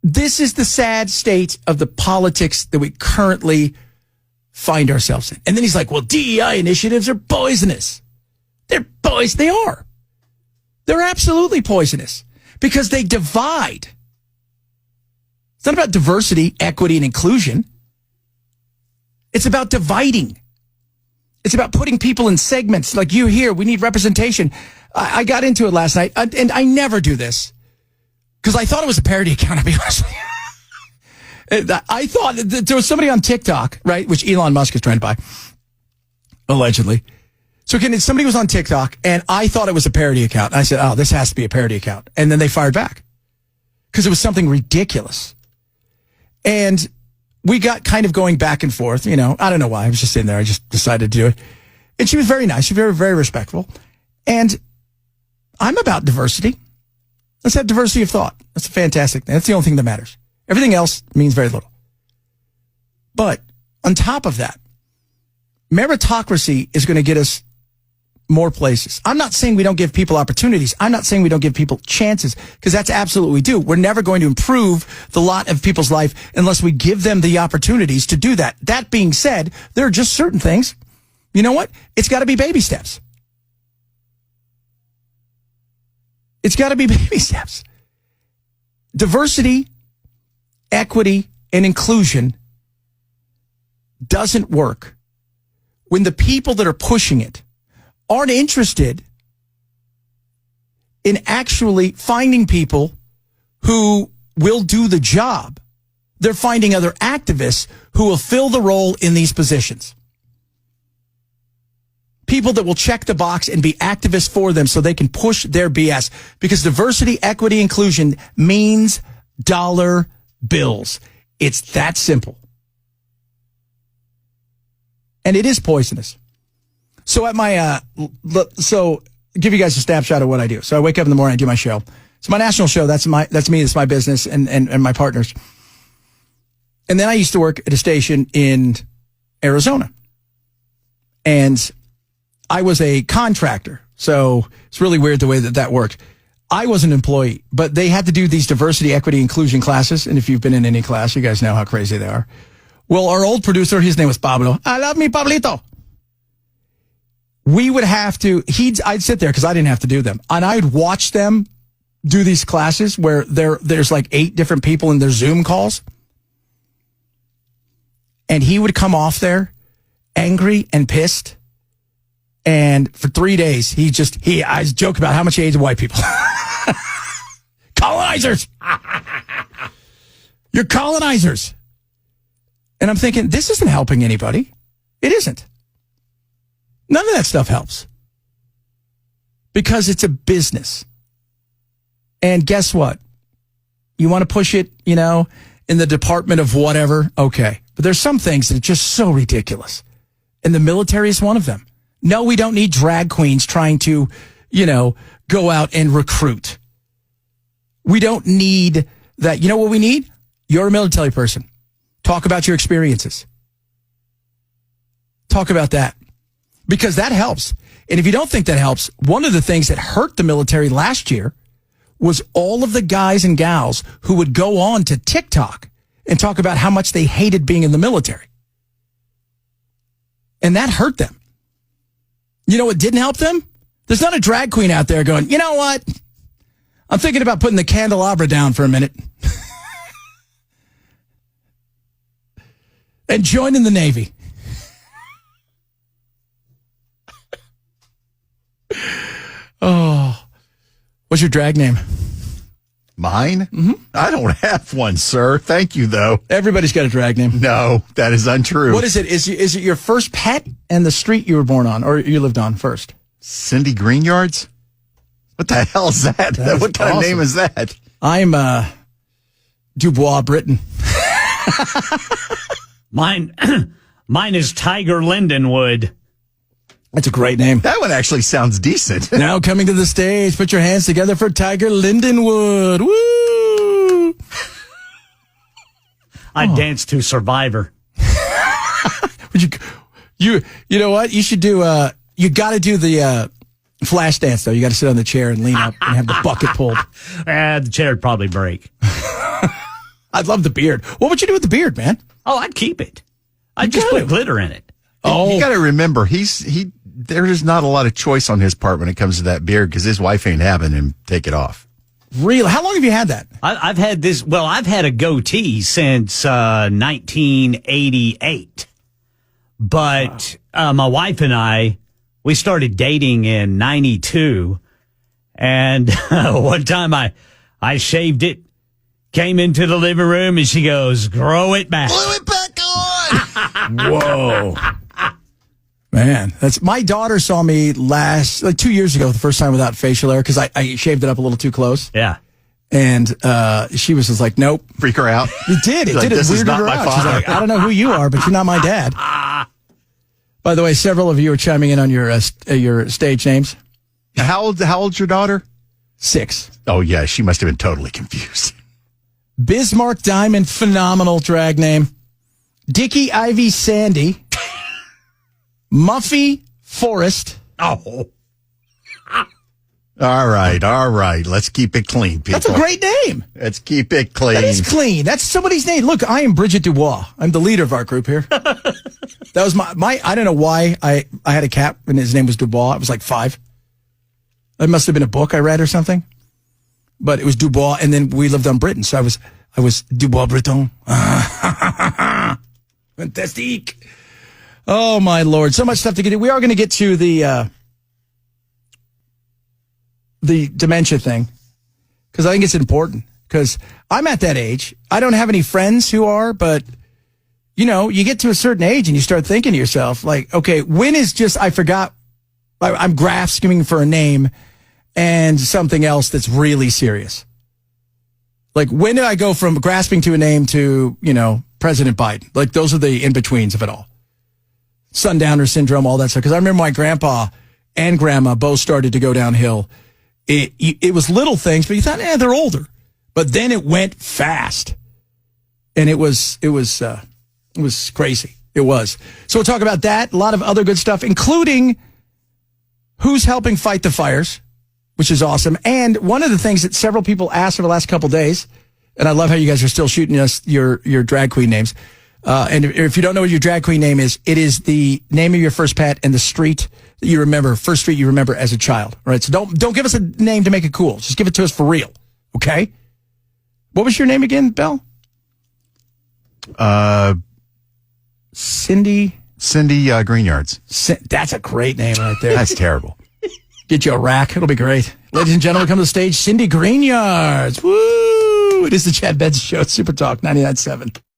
This is the sad state of the politics that we currently find ourselves in. And then he's like, well, DEI initiatives are poisonous. They are. They're absolutely poisonous because they divide. It's not about diversity, equity, and inclusion. It's about dividing. It's about putting people in segments like you here. We need representation. I got into it last night, and I never do this because I thought it was a parody account, I'll be honest with you. I thought that there was somebody on TikTok, right, which Elon Musk is trying to buy, allegedly. So somebody was on TikTok, and I thought it was a parody account. I said, oh, this has to be a parody account. And then they fired back because it was something ridiculous. And we got kind of going back and forth. You know, I don't know why. I was just sitting there. I just decided to do it. And she was very nice. She was very, very respectful. And I'm about diversity. Let's have diversity of thought. That's a fantastic thing. That's the only thing that matters. Everything else means very little. But on top of that, meritocracy is going to get us more places. I'm not saying we don't give people opportunities. I'm not saying we don't give people chances, because that's absolutely what we do. We're never going to improve the lot of people's life unless we give them the opportunities to do that. That being said, there are just certain things. You know what? It's got to be baby steps. It's got to be baby steps. Diversity, equity, and inclusion doesn't work when the people that are pushing it aren't interested in actually finding people who will do the job. They're finding other activists who will fill the role in these positions. People that will check the box and be activists for them so they can push their BS. Because diversity, equity, inclusion means dollar bills. It's that simple. And it is poisonous. So at my, so give you guys a snapshot of what I do. So I wake up in the morning, I do my show. It's my national show. That's me. That's my business and my partners. And then I used to work at a station in Arizona. And I was a contractor. So it's really weird the way that worked. I was an employee, but they had to do these diversity, equity, inclusion classes. And if you've been in any class, you guys know how crazy they are. Well, our old producer, his name was Pablo. I love me, Pablito. We would have to, I'd sit there because I didn't have to do them. And I'd watch them do these classes where there's like 8 different people in their Zoom calls. And he would come off there angry and pissed. And for 3 days, I joke about how much he hates white people. Colonizers! You're colonizers. And I'm thinking, this isn't helping anybody. It isn't. None of that stuff helps. Because it's a business. And guess what? You want to push it, in the department of whatever? Okay. But there's some things that are just so ridiculous. And the military is one of them. No, we don't need drag queens trying to, go out and recruit. We don't need that. You know what we need? You're a military person. Talk about your experiences. Talk about that. Because that helps. And if you don't think that helps, one of the things that hurt the military last year was all of the guys and gals who would go on to TikTok and talk about how much they hated being in the military. And that hurt them. You know what didn't help them? There's not a drag queen out there going, you know what? I'm thinking about putting the candelabra down for a minute. And joining the Navy. Oh. What's your drag name? Mine? Mm-hmm. I don't have one, sir. Thank you, though. Everybody's got a drag name. No, that is untrue. What is it? Is it your first pet and the street you were born on or you lived on first? Cindy Greenyards? What the hell is that? What kind of name is that? I'm Dubois Britton. Mine is Tiger Lindenwood. That's a great name. That one actually sounds decent. Now coming to the stage, put your hands together for Tiger Lindenwood. Woo! I danced to Survivor. Would you know what? You should do, you got to do the flash dance, though. You got to sit on the chair and lean up and have the bucket pulled. The chair would probably break. I'd love the beard. What would you do with the beard, man? Oh, I'd keep it. I'd just put glitter in it. Oh, You got to remember, there is not a lot of choice on his part when it comes to that beard because his wife ain't having him take it off. really? How long have you had that? I've had this. Well, I've had a goatee since 1988. But my wife and we started dating in 92. And one time I shaved it, came into the living room, and she goes, grow it back. Glue it back on! Whoa. Man, my daughter saw me 2 years ago, the first time without facial hair, because I shaved it up a little too close. Yeah. And she was just like, nope. Freak her out. It did. It Like, did. It this is weirded not her my out. She's father. like, I don't know who you are, but you're not my dad. By the way, several of you are chiming in on your stage names. How old's your daughter? 6. Oh, yeah, she must have been totally confused. Bismarck Diamond, phenomenal drag name. Dickie Ivy Sandy. Muffy Forrest. Oh. All right. Let's keep it clean, people. That's a great name. Let's keep it clean. That is clean. That's somebody's name. Look, I am Bridget Dubois. I'm the leader of our group here. That was my I don't know why I had a cat and his name was Dubois. I was like 5. It must have been a book I read or something. But it was Dubois, and then we lived on Britain, so I was Dubois Breton. Fantastique. Oh, my Lord. So much stuff to get to. We are going to get to the dementia thing, because I think it's important, because I'm at that age. I don't have any friends who are, but, you get to a certain age and you start thinking to yourself, like, okay, when is just, I forgot, I'm grasping for a name and something else that's really serious. Like, when did I go from grasping to a name to, President Biden? Like, those are the in-betweens of it all. Sundowner syndrome, all that stuff. Because I remember my grandpa and grandma both started to go downhill. It was little things, but you thought, they're older. But then it went fast. And it was crazy. It was. So we'll talk about that. A lot of other good stuff, including who's helping fight the fires, which is awesome. And one of the things that several people asked over the last couple of days, and I love how you guys are still shooting us your drag queen names. And if you don't know what your drag queen name is, it is the name of your first pet and the street that you remember, first street you remember as a child. All right, so don't give us a name to make it cool. Just give it to us for real, okay? What was your name again, Belle? Cindy Greenyards. That's a great name right there. That's terrible. Get you a rack. It'll be great. Ladies and gentlemen, come to the stage, Cindy Greenyards. Woo! It is the Chad Benson Show, Super Talk 99.7.